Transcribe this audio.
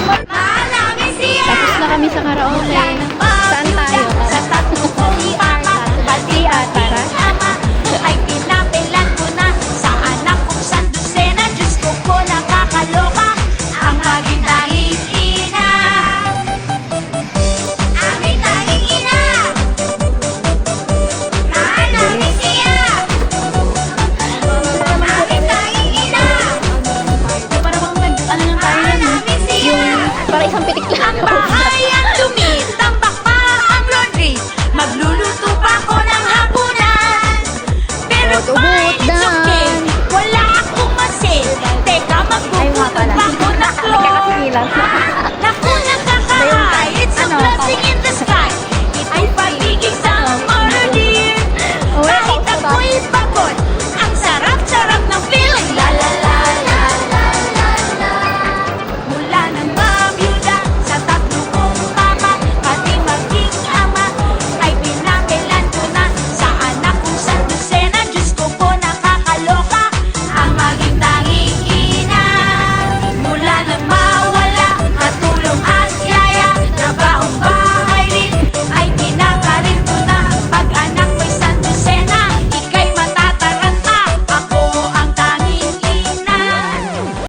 Tapos na kami sa karaoke. Saan tayo? CR, tara. Ay pinapilan ko na sa anak kong sandusena. Diyos ko po nakakaloka ang maging tanging ina. Aming tanging ina. Mahal namin siya. Aming tanging ina. Para bang ano lang tayo Mahal yan, namin siya. para isang pitik lang. Ang bahay ang dumi, tambak pa ang laundry. Magluluto pa ako ng hapunan. Pero fine, it's okay. Wala akong masin. Teka, magpupunog pa ako ng clone. Naku, nakakahay. It's a blessing in the sky.